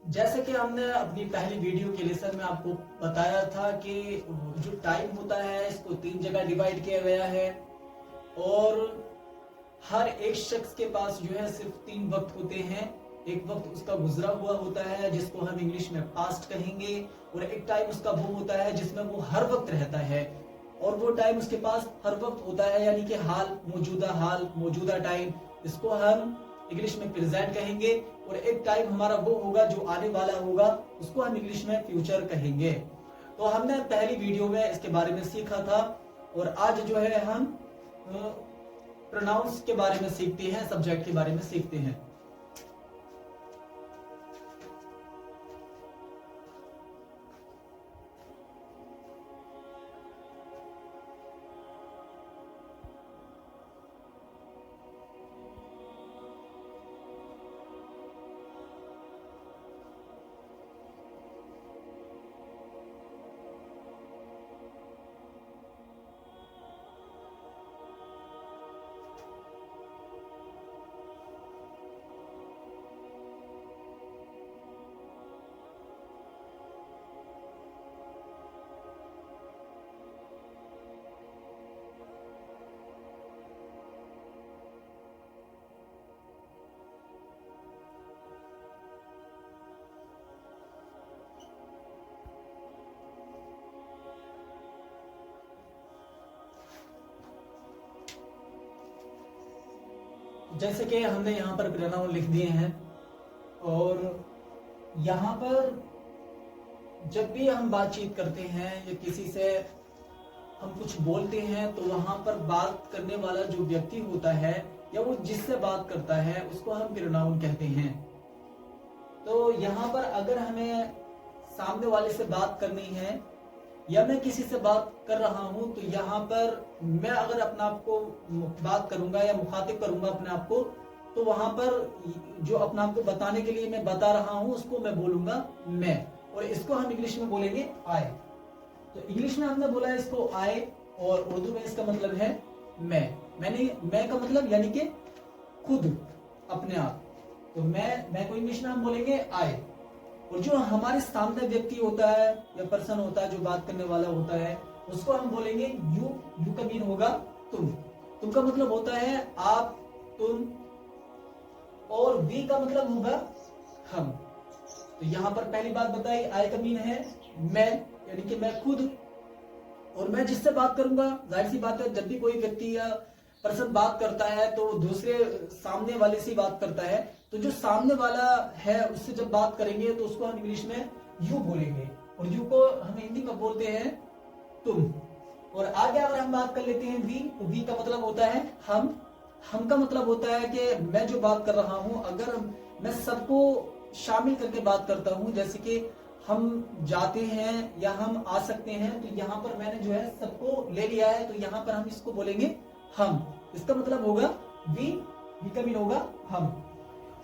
जैसे कि हमने अपनी पहली वीडियो के लेसन में आपको बताया था कि जो टाइम होता है इसको 3 जगह डिवाइड किया गया है और हर एक शख्स के पास जो है सिर्फ 3 वक्त होते हैं। एक वक्त उसका गुजरा हुआ होता है जिसको हम इंग्लिश में पास्ट कहेंगे, और एक टाइम उसका वो होता है जिसमें वो हर वक्त रहता है, और वो टाइम उसके पास हर वक्त होता है यानी कि हाल, मौजूदा टाइम, इसको हम इंग्लिश में प्रेजेंट कहेंगे। और एक टाइम हमारा वो होगा जो आने वाला होगा, उसको हम इंग्लिश में फ्यूचर कहेंगे। तो हमने पहली वीडियो में इसके बारे में सीखा था, और आज जो है हम प्रोनाउंस के बारे में सीखते हैं, सब्जेक्ट के बारे में सीखते हैं। जैसे कि हमने यहाँ पर प्रोनाउन लिख दिए हैं, और यहाँ पर जब भी हम बातचीत करते हैं या किसी से हम कुछ बोलते हैं तो वहां पर बात करने वाला जो व्यक्ति होता है या वो जिससे बात करता है उसको हम प्रोनाउन कहते हैं। तो यहाँ पर अगर हमें सामने वाले से बात करनी है या मैं किसी से बात कर रहा हूं, तो यहाँ पर मैं अगर अपने आप को बात करूंगा या मुखातिब करूंगा अपने आप को, तो वहां पर जो अपने आप को बताने के लिए मैं बता रहा हूं उसको मैं बोलूंगा मैं, और इसको हम इंग्लिश में बोलेंगे आई। तो इंग्लिश में हमने बोला है इसको आई, और उर्दू में इसका मतलब है मैं का मतलब यानी कि खुद, अपने आप। तो मैं को इंग्लिश में हम बोलेंगे आई। और जो हमारे सामने व्यक्ति होता है या पर्सन होता है जो बात करने वाला होता है, उसको हम बोलेंगे यू का मीन होगा तुम का मतलब होता है आप, तुम, और वी का मतलब होगा हम। तो यहाँ पर पहली बात बताई, आई का मीन है मैं यानी कि मैं खुद, और मैं जिससे बात करूंगा, जाहिर सी बात है जब भी कोई व्यक्ति या पर्सन बात करता है तो दूसरे सामने वाले से बात करता है, तो जो सामने वाला है उससे जब बात करेंगे तो उसको हम इंग्लिश में यू बोलेंगे, और यू को हम हिंदी में बोलते हैं तुम। और आगे अगर हम बात कर लेते हैं वी, तो वी का मतलब होता है हम का मतलब होता है कि मैं जो बात कर रहा हूं, अगर मैं सबको शामिल करके बात करता हूं, जैसे कि हम जाते हैं या हम आ सकते हैं, तो यहाँ पर मैंने जो है सबको ले लिया है, तो यहाँ पर हम इसको बोलेंगे हम। इसका मतलब होगा वी का मीन होगा हम।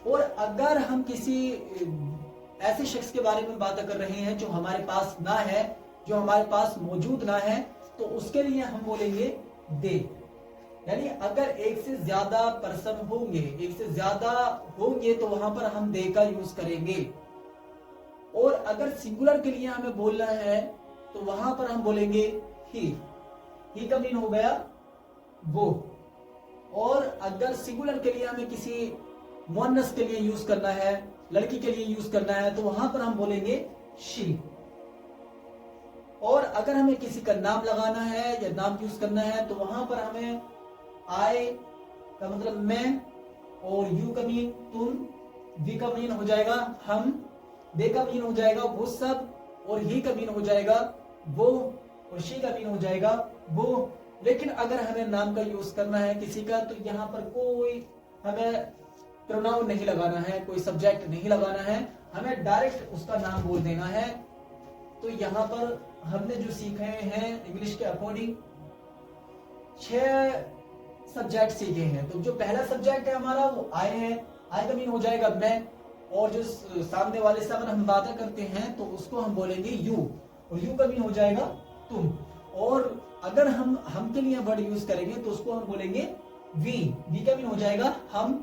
और अगर हम किसी ऐसे शख्स के बारे में बात कर रहे हैं जो हमारे पास ना है, जो हमारे पास मौजूद ना है, तो उसके लिए हम बोलेंगे दे। यानी अगर एक से ज्यादा पर्सन होंगे, एक से ज्यादा होंगे, तो वहां पर हम दे का यूज करेंगे। और अगर सिंगुलर के लिए हमें बोलना है तो वहां पर हम बोलेंगे ही का मीन हो गया वो। और अगर सिंगुलर के लिए हमें किसी मुअन्नस के लिए यूज करना है, लड़की के लिए यूज करना है, तो वहां पर हम बोलेंगे शी। और अगर हमें किसी का नाम लगाना है या नाम यूज करना है, तो वहां पर हमें आई का मतलब मैं, और यू का मीन तुम, वी का मीन हो जाएगा हम, दे का मीन हो जाएगा वो सब, और ही का मीन हो जाएगा वो, और शी का मीन हो जाएगा वो। लेकिन अगर हमें नाम का यूज करना है किसी का, तो यहाँ पर कोई हमें प्रोनाउन नहीं लगाना है, कोई सब्जेक्ट नहीं लगाना है, हमें डायरेक्ट उसका नाम बोल देना है। तो यहाँ पर हमने जो सीखे हैं इंग्लिश के अकॉर्डिंग 6 सब्जेक्ट सीखे हैं। तो जो पहला सब्जेक्ट है हमारा वो आई है, आई का मीन हो जाएगा मैं, और जो सामने वाले से अगर हम बातें करते हैं तो उसको हम बोलेंगे यू, और यू का मीन हो जाएगा तुम। और अगर हम के लिए वर्ड यूज करेंगे तो उसको हम बोलेंगे वी का मीन हो जाएगा हम,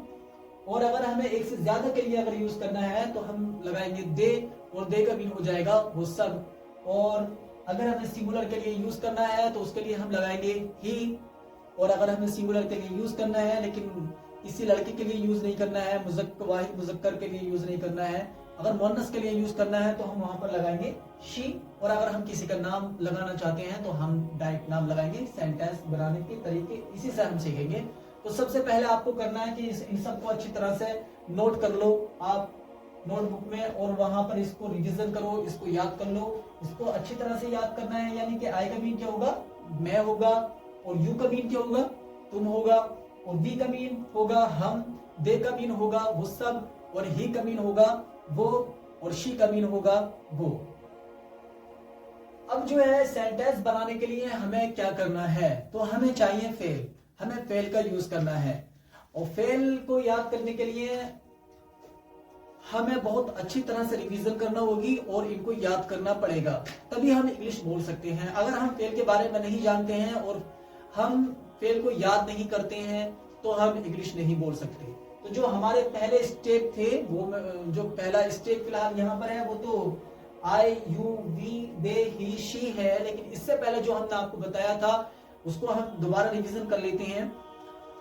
और अगर हमें एक से ज्यादा के लिए अगर यूज करना है तो हम लगाएंगे दे, और दे का मीन हो जाएगा वो सब। और अगर हमें सिंगुलर के लिए यूज करना है तो उसके लिए हम लगाएंगे ही। और अगर हमें सिंगुलर के लिए यूज करना है लेकिन किसी लड़के के लिए यूज नहीं करना है, वाहिद मुजक्कर के लिए यूज नहीं करना है, अगर मुअन्नस के लिए यूज करना है तो हम वहां पर लगाएंगे शी। और अगर हम किसी का नाम लगाना चाहते हैं तो हम डायरेक्ट नाम लगाएंगे। सेंटेंस बनाने के तरीके इसी से हम सीखेंगे। तो सबसे पहले आपको करना है कि इन सबको अच्छी तरह से नोट कर लो आप नोटबुक में, और वहां पर इसको रिविजन करो, इसको याद कर लो। इसको अच्छी तरह से याद करना है, यानी कि आई का मीन क्या होगा, मैं होगा, और यू का मीन क्या होगा, तुम होगा, और वी का मीन होगा हम, दे का मीन होगा वो सब, और ही का मीन होगा वो, और शी का मीन होगा वो। अब जो है सेंटेंस बनाने के लिए हमें क्या करना है, तो हमें चाहिए फेल। हमें फेल का यूज करना है, और फेल को याद करने के लिए हमें बहुत अच्छी तरह से रिवीजन करना होगी और इनको याद करना पड़ेगा, तभी हम इंग्लिश बोल सकते हैं। अगर हम फेल के बारे में नहीं जानते हैं और हम फेल को याद नहीं करते हैं तो हम इंग्लिश नहीं बोल सकते। तो जो हमारे पहले स्टेप थे, वो जो पहला स्टेप फिलहाल यहाँ पर है वो तो I, you, we, they, he, she है, लेकिन इससे पहले जो हमने आपको बताया था उसको हम दोबारा रिवीजन कर लेते हैं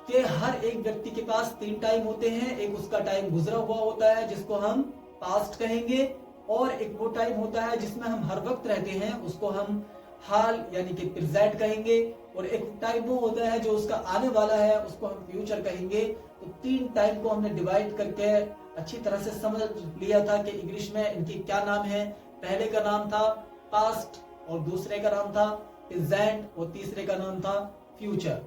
कि हर एक व्यक्ति के पास 3 टाइम होते हैं। एक उसका टाइम गुजरा हुआ होता है जिसको हम पास्ट कहेंगे, और एक वो टाइम होता है जिसमें हम हर वक्त रहते हैं, उसको हम हाल यानी कि प्रेजेंट कहेंगे, और एक टाइम वो होता है जो उसका आने वाला है, उसको हम फ्यूचर कहेंगे। तो 3 टाइम को हमने डिवाइड करके अच्छी तरह से समझ लिया था कि इंग्लिश में इनके क्या नाम है। पहले का नाम था पास्ट, और दूसरे का नाम था प्रेजेंट, और तीसरे का नाम था फ्यूचर।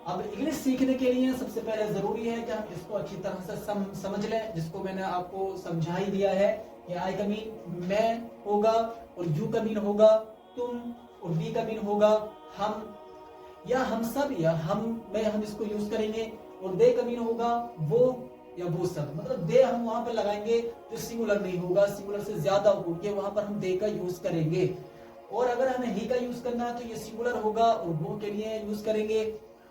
अब इंग्लिश सीखने के लिए सबसे पहले जरूरी है कि हम इसको अच्छी तरह से समझ लें, जिसको मैंने आपको समझा ही दिया है कि आई का मीन मैं होगा, और यू का मीन होगा तुम, और वी का मीन होगा हम या हम सब, या हम इसको यूज करेंगे। और दे का मीन होगा वो या वो सब, मतलब दे हम वहां पर लगाएंगे जो सिंगुलर नहीं होगा, सिंगुलर से ज्यादा होंगे, वहां पर हम दे का यूज करेंगे। और अगर हमें ही का यूज करना है तो ये सिंगुलर होगा और वो के लिए यूज करेंगे।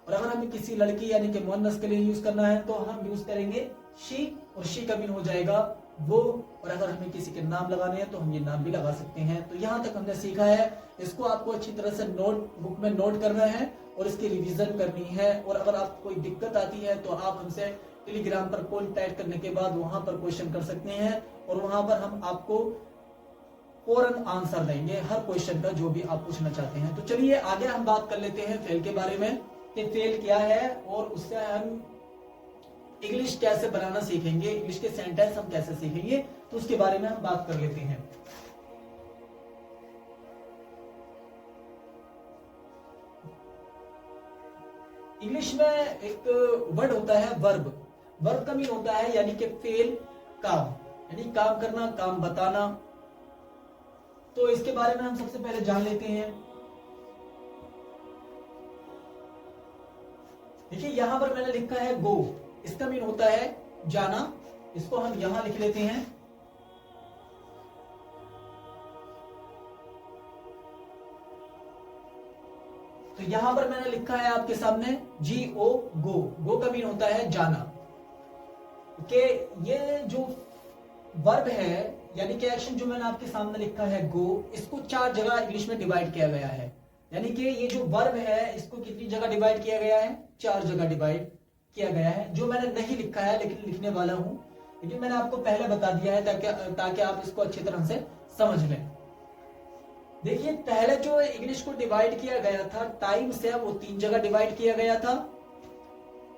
और अगर हमें किसी लड़की यानी कि मुअन्नस के लिए यूज करना है तो हम यूज करेंगे शी, और शी का मीन हो जाएगा वो। और अगर हमें किसी के नाम लगाने हैं तो हम ये नाम भी लगा सकते हैं। तो यहाँ तक हमने सीखा है, इसको आपको अच्छी तरह से नोट बुक में नोट करना है और इसकी रिवीजन करनी है। और अगर आपको कोई दिक्कत आती है तो आप हमसे टेलीग्राम पर कॉन्टैक्ट करने के बाद वहां पर क्वेश्चन कर सकते हैं, और वहां पर हम आपको फौरन आंसर देंगे हर क्वेश्चन का जो भी आप पूछना चाहते हैं। तो चलिए आगे हम बात कर लेते हैं फेल के बारे में कि फेल क्या है, और उससे हम इंग्लिश कैसे बनाना सीखेंगे, इंग्लिश के सेंटेंस हम कैसे सीखेंगे, तो उसके बारे में हम बात कर लेते हैं। इंग्लिश में एक वर्ड होता है वर्ब। वर्ब का मीन होता है यानी कि फेल, काम, यानी काम करना, काम बताना। तो इसके बारे में हम सबसे पहले जान लेते हैं। देखिए यहां पर मैंने लिखा है गो, इसका मीन होता है जाना, इसको हम यहां लिख लेते हैं। तो यहां पर मैंने लिखा है आपके सामने GO, गो। गो का मीन होता है जाना। कि ये जो वर्ब है यानी कि एक्शन जो मैंने आपके सामने लिखा है गो, इसको 4 जगह इंग्लिश में डिवाइड किया गया है। यानी कि ये जो वर्ब है इसको कितनी जगह डिवाइड किया गया है, 4 जगह डिवाइड किया गया है, जो मैंने नहीं लिखा है लेकिन लिखने वाला हूं। लेकिन मैंने आपको पहले बता दिया है ताकि आप इसको अच्छी तरह से समझ लें। देखिए पहले जो इंग्लिश को डिवाइड किया गया था टाइम से, वो 3 जगह डिवाइड किया गया था,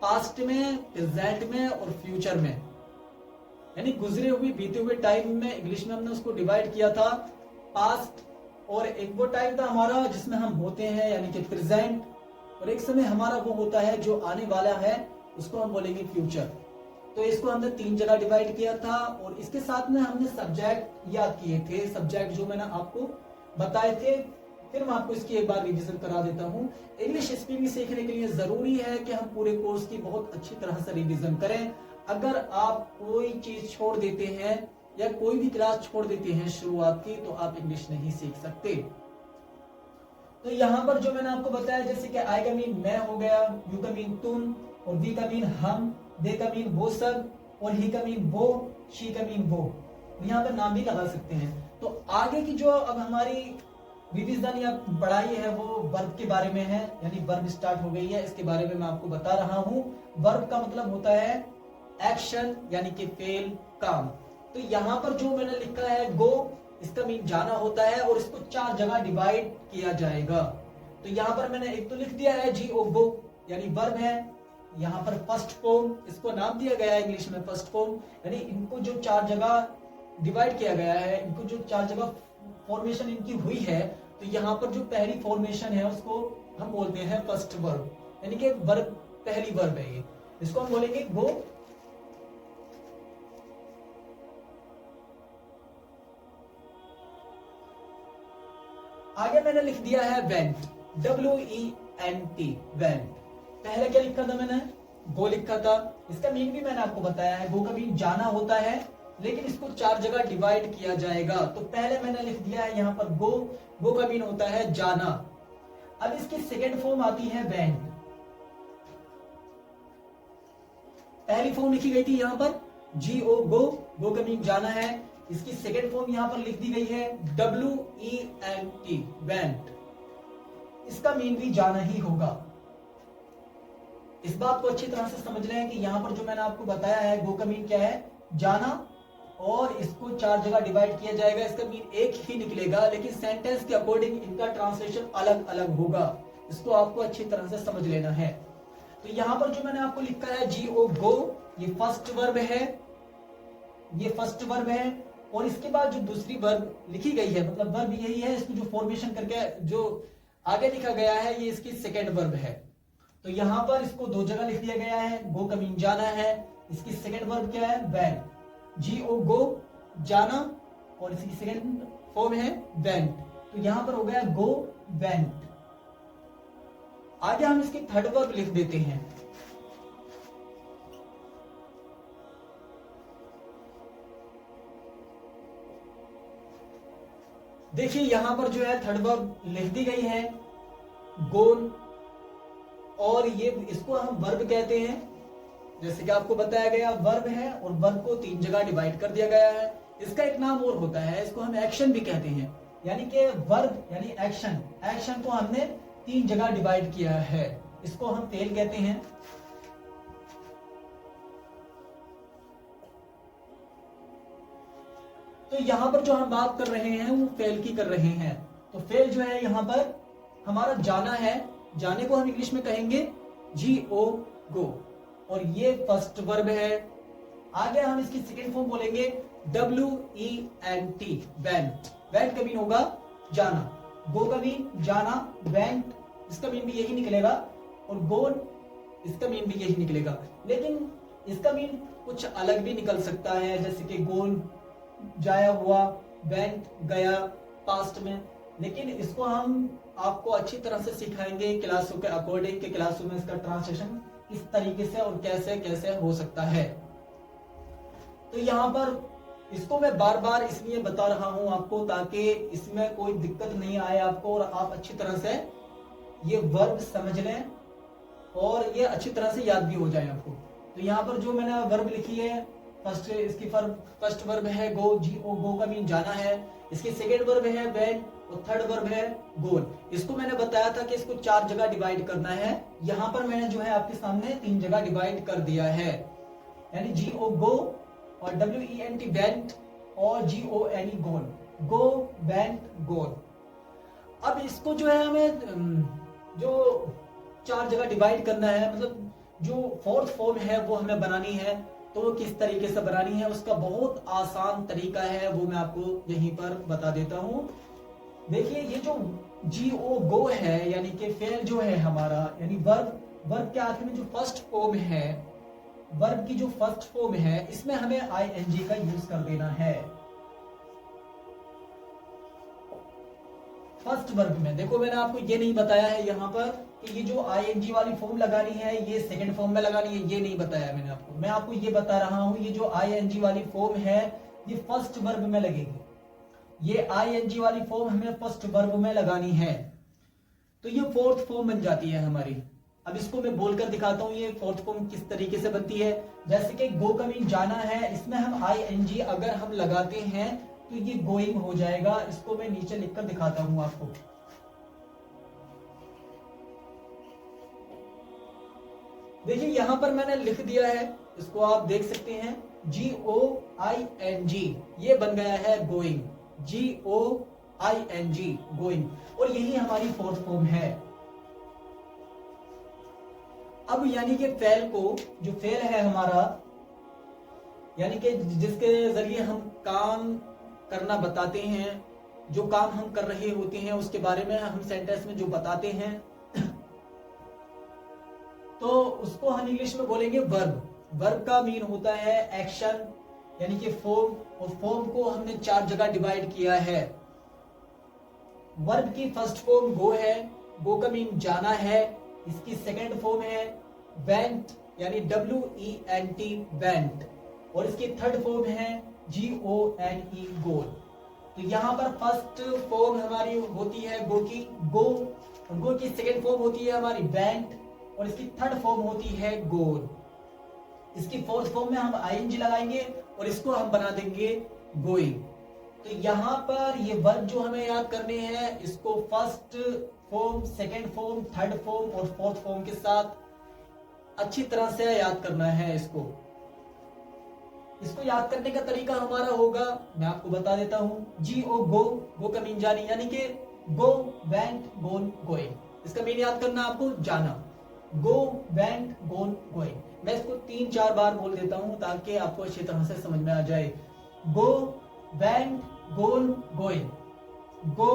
पास्ट में, प्रेजेंट में और फ्यूचर में। यानी गुजरे हुए बीते हुए टाइम में इंग्लिश में हमने उसको डिवाइड किया था पास्ट, और एक वो टाइम था हमारा जिसमें हम होते हैं यानी कि प्रेजेंट, और एक समय हमारा वो होता है जो आने वाला है, उसको हम बोलेंगे फ्यूचर। तो इसको हमने 3 जगह डिवाइड किया था, और इसके साथ में हमने सब्जेक्ट याद किए थे, सब्जेक्ट जो मैंने आपको बताए थे। फिर मैं आपको इसकी एक बार रिवीजन करा देता हूँ। इंग्लिश स्पीकिंग सीखने के लिए जरूरी है कि हम पूरे कोर्स की बहुत अच्छी तरह से रिवीजन करें। अगर आप कोई चीज छोड़ देते हैं या कोई भी क्लास छोड़ देते हैं शुरुआत की, तो आप इंग्लिश नहीं सीख सकते। तो यहाँ पर जो मैंने आपको बताया, जैसे कि आई का मीन मैं हो गया, यू का मीन तुम, और वी का मीन हम, दे का मीन वो सब, और ही का मीन वो, शी का मीन वो। यहाँ पर नाम भी लगा सकते हैं। तो आगे की जो अब हमारी रिवीजन या पढ़ाई है वो वर्ब के बारे में है, यानी वर्ब स्टार्ट हो गई है, इसके बारे में मैं आपको बता रहा हूँ। वर्ब का मतलब होता है एक्शन, यानी कि फेल, काम। तो यहाँ पर जो मैंने लिखा है गो, इसका मीन जाना होता है, और इसको 4 जगह डिवाइड किया जाएगा। तो यहाँ पर मैंने एक तो लिख दिया है जी ओ गो, यानी वर्ब है। यहाँ पर फर्स्ट फॉर्म, इसको नाम दिया गया है इंग्लिश में फर्स्ट फॉर्म, यानी इनको जो 4 जगह डिवाइड किया गया है, इनको जो 4 जगह फॉर्मेशन इनकी हुई है, तो यहाँ पर जो पहली फॉर्मेशन है उसको हम बोलते हैं फर्स्ट वर्ब, यानी कि वर्ब, पहली वर्ब है ये, इसको हम बोलेंगे गो। आगे मैंने लिख दिया है वेंट, WENT, वेंट। पहले क्या लिखा था मैंने, गो लिखा था। इसका मीन भी मैंने आपको बताया है, गो का मीन जाना होता है, लेकिन इसको 4 जगह डिवाइड किया जाएगा। तो पहले मैंने लिख दिया है यहाँ पर गो, गो का मीन होता है जाना। अब इसकी सेकेंड फॉर्म आती है वेंट। पहली फॉर्म लिखी गई थी यहाँ पर जी ओ गो, गो का मीन जाना है। इसकी सेकेंड फॉर्म यहाँ पर लिख दी गई है WENT, वेंट। इसका मीन भी जाना ही होगा। इस बात को अच्छी तरह से समझ लें कि यहाँ पर जो मैंने आपको बताया है, गो का मीन क्या है, जाना, और इसको 4 जगह डिवाइड किया जाएगा। इसका मीन एक ही निकलेगा, लेकिन सेंटेंस के अकॉर्डिंग इनका ट्रांसलेशन अलग अलग होगा। इसको आपको अच्छी तरह से समझ लेना है। तो यहाँ पर जो मैंने आपको लिखा है जी ओ गो, ये फर्स्ट वर्ब है, ये फर्स्ट वर्ब है। और इसके बाद जो दूसरी वर्ब लिखी गई है, मतलब वर्ब यही है, इसको जो फॉर्मेशन करके जो आगे लिखा गया है, ये इसकी सेकेंड वर्ब है। तो यहाँ पर इसको 2 जगह लिख दिया गया है। गो का मीन जाना है, इसकी सेकेंड वर्ब क्या है, वेंट। जी ओ गो, जाना, और इसकी सेकेंड फॉर्म है वेंट। तो यहाँ पर हो गया गो वेंट। आगे हम इसकी थर्ड वर्ब लिख देते हैं। देखिए यहां पर जो है थर्ड वर्ब लिख दी गई है, गोन, और ये इसको हम वर्ब कहते हैं। जैसे कि आपको बताया गया, वर्ब है और वर्ब को 3 जगह डिवाइड कर दिया गया है। इसका एक नाम और होता है, इसको हम एक्शन भी कहते हैं, यानी कि वर्ब यानी एक्शन, एक्शन को हमने 3 जगह डिवाइड किया है, इसको हम फेल कहते हैं। तो यहां पर जो हम बात कर रहे हैं वो फेल की कर रहे हैं। तो फेल जो है यहाँ पर हमारा जाना है, जाने को हम इंग्लिश में कहेंगे जी ओ गो, और ये फर्स्ट वर्ब है। आगे हम इसकी सेकेंड फॉर्म बोलेंगे WENT, वेंट। वेंट का मीन होगा जाना, गो का मीन जाना, वेंट इसका मीन भी यही निकलेगा, और गोन इसका मीन भी यही निकलेगा। लेकिन इसका मीन कुछ अलग भी निकल सकता है, जैसे कि गोन जाया हुआ, वेंट गया पास्ट में। लेकिन इसको हम आपको अच्छी तरह से सिखाएंगे क्लासों के अकॉर्डिंग, के क्लासों में इसका ट्रांसलेशन किस तरीके से और कैसे कैसे हो सकता है। तो यहाँ पर इसको मैं बार बार इसलिए बता रहा हूं आपको, ताकि इसमें कोई दिक्कत नहीं आए आपको, और आप अच्छी तरह से ये वर्ब समझ लें और ये अच्छी तरह से याद भी हो जाए आपको। तो यहाँ पर जो मैंने वर्ब लिखी है, फर्स्ट इसकी फर्स्ट वर्ब है गो, जी ओ गो का मीन जाना है। इसकी सेकेंड वर्ब है वेंट, और थर्ड वर्ब है गोन। इसको मैंने बताया था कि इसको 4 जगह डिवाइड करना है। यहाँ पर मैंने जो है आपके सामने 3 जगह डिवाइड कर दिया है, यानी जी ओ गो और WENT वेंट और GONE गोन, गो वेंट गोन। अब इसको जो है हमें जो 4 जगह डिवाइड करना है, मतलब जो फोर्थ फॉर्म है वो हमें बनानी है। तो वो किस तरीके से बनानी है, उसका बहुत आसान तरीका है, वो मैं आपको यहीं पर बता देता हूं। देखिए ये जो जी ओ गो है, यानी कि फेल जो है हमारा, यानी वर्ब के आखिर में जो फर्स्ट फॉर्म है, वर्ब की जो फर्स्ट फॉर्म है, इसमें हमें ING का यूज कर देना है। फर्स्ट वर्ब में देखो मैंने आपको ये नहीं बताया है यहाँ पर कि ये जो ING वाली फॉर्म लगानी है ये सेकंड फॉर्म में लगानी है, ये नहीं बताया मैंने आपको। मैं आपको ये बता रहा हूं, ये जो ING वाली फॉर्म है ये फर्स्ट वर्ब में लगेगी। ये ING वाली फॉर्म हमें फर्स्ट वर्ब में लगानी है, तो ये फोर्थ फॉर्म बन जाती है हमारी। अब इसको मैं बोलकर दिखाता हूँ ये फोर्थ फॉर्म किस तरीके से बनती है। जैसे कि गो कमिंग जाना है, इसमें हम ing अगर हम लगाते हैं तो ये गोइंग हो जाएगा। इसको मैं नीचे लिखकर दिखाता हूँ आपको। देखिए यहां पर मैंने लिख दिया है, इसको आप देख सकते हैं, GOING, ये बन गया है गोइंग, GOING गोइंग, और यही हमारी फोर्थ फॉर्म है। अब यानी कि फेल को, जो फेल है हमारा, यानी कि जिसके जरिए हम काम करना बताते हैं, जो काम हम कर रहे होते हैं उसके बारे में हम सेंटेंस में जो बताते हैं, तो उसको हम इंग्लिश में बोलेंगे वर्ब। वर्ब का मीन होता है एक्शन, यानी कि फॉर्म, और फॉर्म को हमने 4 जगह डिवाइड किया है। वर्ब की फर्स्ट फॉर्म गो है, गो का मीन जाना है। इसकी सेकंड फॉर्म है वेंट, यानी WENT वेंट, और इसकी थर्ड फॉर्म है GONE गोल। तो यहाँ पर फर्स्ट फॉर्म हमारी होती है गो की, गो, और गो की सेकंड फॉर्म होती है हमारी वेंट, और इसकी थर्ड फॉर्म होती है गोल। इसकी फोर्थ फॉर्म में हम ing लगाएंगे और इसको हम बना देंगे गोइंग। तो यहाँ पर ये वर्ब जो हमें याद करने हैं, इसको first form, second form, third form और फोर्थ फॉर्म के साथ अच्छी तरह से याद करना है। इसको याद करने का तरीका हमारा होगा, मैं आपको बता देता हूँ। GO गो, गो का मीन जानी, यानी कि गो, वेंट, गोन, गोइंग। इसका मीन याद करना आपको, जाना। गो, वेंट, गोन, गोइंग। मैं इसको 3-4 बार बोल देता हूं ताकि आपको अच्छी तरह से समझ में आ जाए। गो, वेंट, गोन, गोइंग, गो,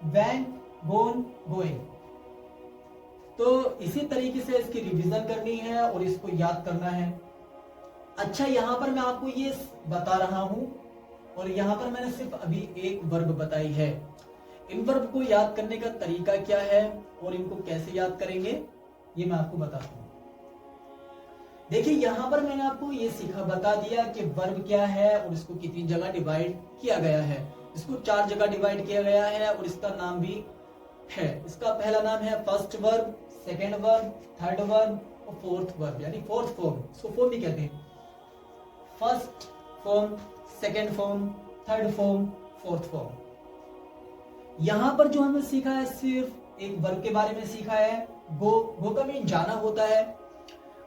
वेंट, गोन, गोइंग। तो इसी तरीके से इसकी रिवीजन करनी है और इसको याद करना है। अच्छा, यहां पर मैं आपको ये बता रहा हूं, और यहां पर मैंने सिर्फ अभी एक वर्ब बताई है। इन वर्ब को याद करने का तरीका क्या है और इनको कैसे याद करेंगे, ये मैं आपको बताता हूं। देखिए यहां पर मैंने आपको ये बता दिया कि वर्ब क्या है और इसको कितनी जगह डिवाइड किया गया है। इसको 4 जगह डिवाइड किया गया है और इसका नाम भी है। इसका पहला नाम है first verb, second verb, third verb और फोर्थ वर्ब, यानी फोर्थ फॉर्म। इसको फॉर्म भी कहते हैं। First form, second form, third form, fourth form. यहां पर जो हमने सीखा है, सिर्फ एक वर्ब के बारे में सीखा है। गो, गो का मीन जाना होता है।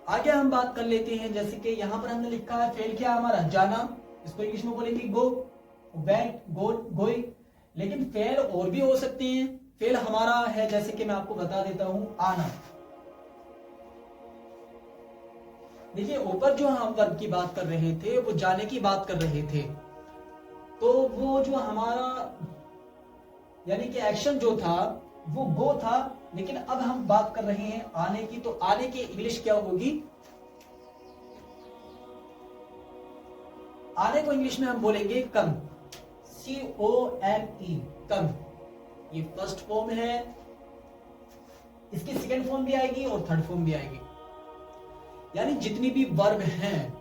आगे हम बात कर लेते हैं, जैसे कि यहां पर हमने लिखा है फेल क्या हमारा, जाना। इसको इंग्लिश में बोलेंगे गो, वेंट, गोन, गोइंग। लेकिन फेल और भी हो सकते हैं। फेल हमारा है, जैसे कि मैं आपको बता देता हूं, आना। देखिए ऊपर जो हम वर्ब की बात कर रहे थे वो जाने की बात कर रहे थे, तो वो जो हमारा यानी कि एक्शन जो था वो गो था। लेकिन अब हम बात कर रहे हैं आने की, तो आने की इंग्लिश क्या होगी? आने को इंग्लिश में हम बोलेंगे कम, COME, कम। ये फर्स्ट फॉर्म है, इसकी सेकेंड फॉर्म भी आएगी और थर्ड फॉर्म भी आएगी। यानी जितनी भी वर्ब हैं,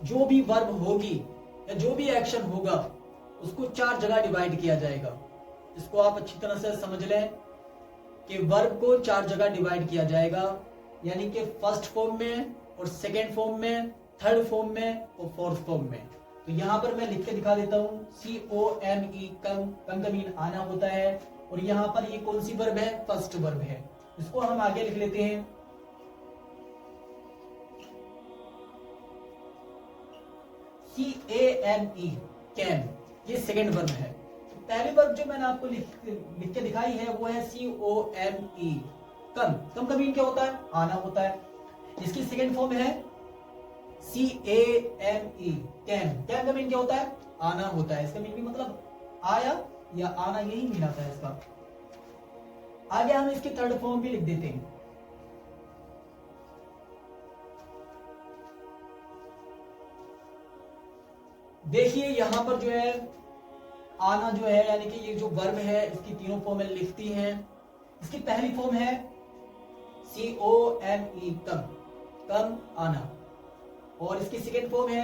जो भी वर्ब होगी या जो भी एक्शन होगा, उसको 4 जगह डिवाइड किया जाएगा। इसको आप अच्छी तरह से समझ लें कि वर्ब को 4 जगह डिवाइड किया जाएगा, यानी कि फर्स्ट फॉर्म में और सेकेंड फॉर्म में, थर्ड फॉर्म में और फोर्थ फॉर्म में। तो यहां पर मैं लिख के दिखा देता हूं, COME, कम, कम का मीन आना होता है। और यहां पर ये कौन सी वर्ब है? फर्स्ट वर्ब है। इसको हम आगे लिख लेते हैं, CAME, कैम। ये सेकेंड वर्ब है। पहली वर्ब जो मैंने आपको लिख के दिखाई है वो है COME, कम। कम का मीन क्या होता है? आना होता है। इसकी सेकेंड फॉर्म है CAME, कैम। कैम का मीन क्या होता है? आना होता है। इसका मीन भी मतलब आया या आना, यही मीन आता है इसका। आगे हम इसकी थर्ड फॉर्म भी लिख देते हैं। देखिए यहां पर जो है आना जो है, यानी कि ये जो वर्ब है, इसकी तीनों फॉर्म लिखती हैं। इसकी पहली फॉर्म है COME, कम, कम, आना। और इसकी सेकेंड फॉर्म है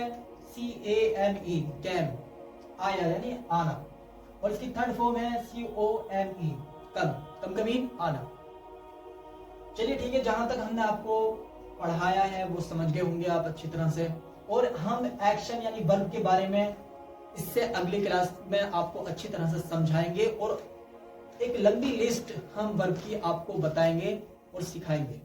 CAME, कैम, आया यानी आना। और इसकी थर्ड फॉर्म है COME, कम, कम का मीन आना। चलिए ठीक है, जहां तक हमने आपको पढ़ाया है वो समझ गए होंगे आप अच्छी तरह से। और हम एक्शन यानी वर्ब के बारे में इससे अगली क्लास में आपको अच्छी तरह से समझाएंगे और एक लंबी लिस्ट हम वर्ब की आपको बताएंगे और सिखाएंगे।